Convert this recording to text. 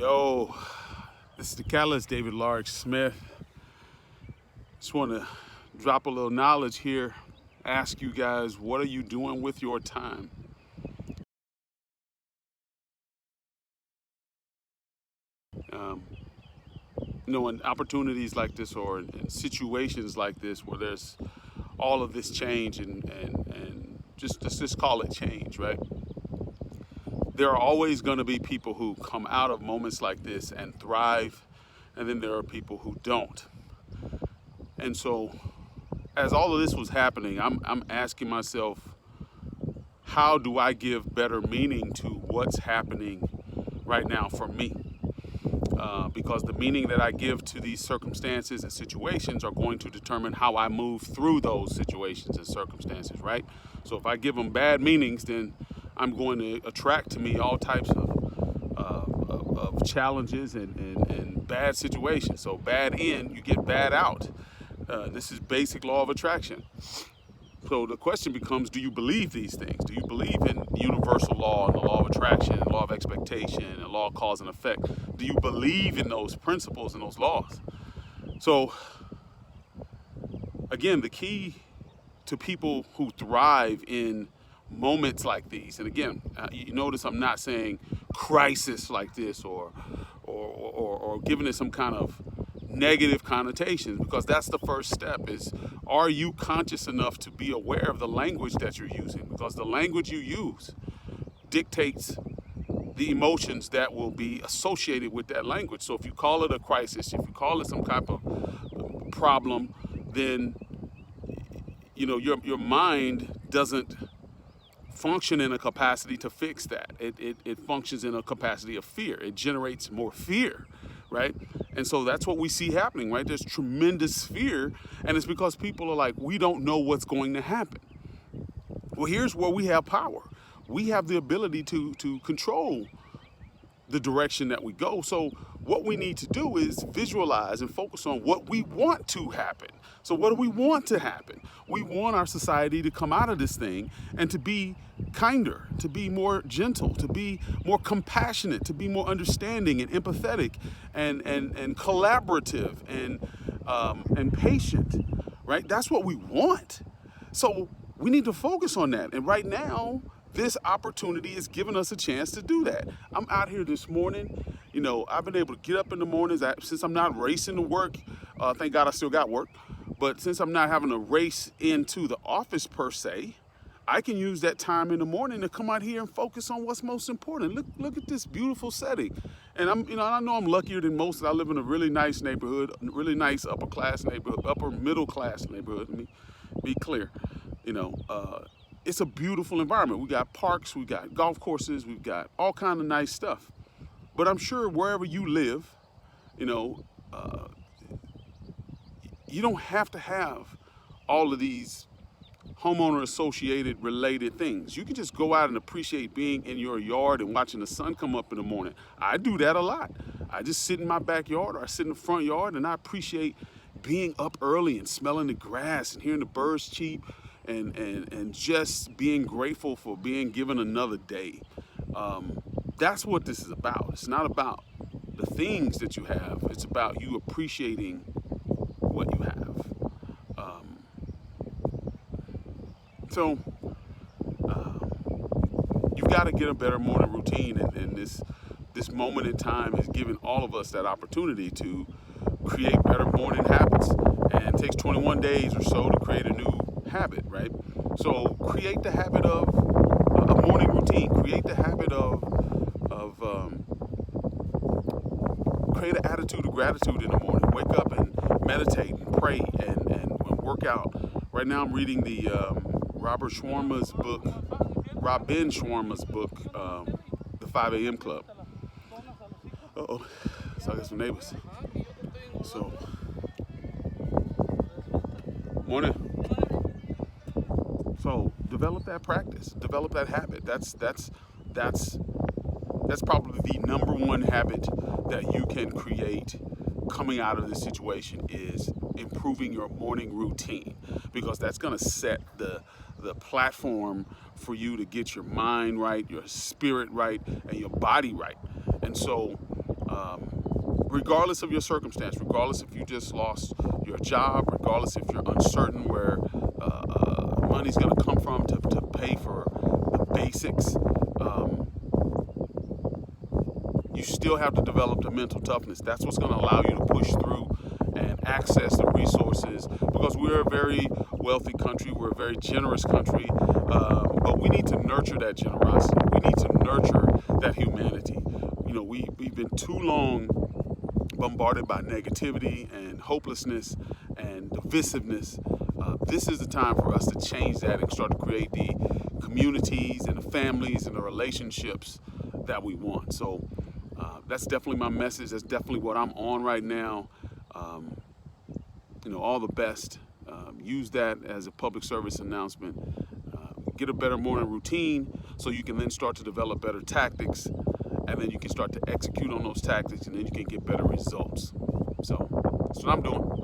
Yo, this is the Catalyst, David Large Smith. Just want to drop a little knowledge here. Ask you guys, what are you doing with your time? Um, in opportunities like this or in situations like this where there's all of this change and just call it change, right? There are always going to be people who come out of moments like this and thrive, and then there are people who don't. And so, as all of this was happening, I'm asking myself, how do I give better meaning to what's happening right now for me? Because the meaning that I give to these circumstances and situations are going to determine how I move through those situations and circumstances, right? So if I give them bad meanings, then I'm going to attract to me all types of challenges and bad situations. So bad in, you get bad out. This is basic law of attraction. So the question becomes, do you believe these things? Do you believe in universal law and the law of attraction and law of expectation and law of cause and effect? Do you believe in those principles and those laws? So again, the key to people who thrive in moments like these, and again, you notice I'm not saying crisis like this or giving it some kind of negative connotations, because that's the first step. Is, are you conscious enough to be aware of the language that you're using? Because the language you use dictates the emotions that will be associated with that language. So if you call it a crisis, if you call it some type of problem, then your mind doesn't function in a capacity to fix that. It functions in a capacity of fear. It generates more fear, right? And so that's what we see happening, right? There's tremendous fear, and it's because people are like, we don't know what's going to happen. Well, here's where we have power. We have the ability to control the direction that we go. So what we need to do is visualize and focus on what we want to happen. So what do we want to happen? We want our society to come out of this thing and to be kinder, to be more gentle, to be more compassionate, to be more understanding and empathetic and collaborative and patient, right? That's what we want. So we need to focus on that. And right now, this opportunity is giving us a chance to do that. I'm out here this morning. I've been able to get up in the mornings since I'm not racing to work. Thank God I still got work. But since I'm not having to race into the office per se, I can use that time in the morning to come out here and focus on what's most important. Look at this beautiful setting. And I know I'm luckier than most. I live in a really nice neighborhood, really nice upper middle class neighborhood. Let me be clear. It's a beautiful environment. We got parks, we got golf courses, we've got all kind of nice stuff. But I'm sure wherever you live, you don't have to have all of these homeowner associated related things. You can just go out and appreciate being in your yard and watching the sun come up in the morning. I do that a lot. I just sit in my backyard or I sit in the front yard and I appreciate being up early and smelling the grass and hearing the birds cheep and just being grateful for being given another day. That's what this is about. It's not about the things that you have. It's about you appreciating what you have. So you've got to get a better morning routine, and this moment in time is giving all of us that opportunity to create better morning habits. And it takes 21 days or so to create a new habit, right? So create the habit of a morning routine. Create the habit of create an attitude of gratitude in the morning. Wake up and meditate and pray and work out. Right now I'm reading the Robin Sharma's book, The 5 a.m. Club. Uh-oh, so I got some neighbors. So, morning. So develop that practice, develop that habit. That's probably the number one habit that you can create coming out of this situation, is improving your morning routine, because that's going to set the platform for you to get your mind right, your spirit right, and your body right. And so regardless of your circumstance, regardless if you just lost your job, regardless if you're uncertain where money's going to come from to pay for the basics, you still have to develop the mental toughness. That's what's going to allow you to push through and access the resources, because we're a very wealthy country, we're a very generous country, but we need to nurture that generosity. We need to nurture that humanity. You know, we've been too long bombarded by negativity and hopelessness and divisiveness. This is the time for us to change that and start to create the communities and the families and the relationships that we want. So that's definitely my message. That's definitely what I'm on right now. You know, all the best. Use that as a public service announcement. Get a better morning routine so you can then start to develop better tactics, and then you can start to execute on those tactics, and then you can get better results. So that's what I'm doing.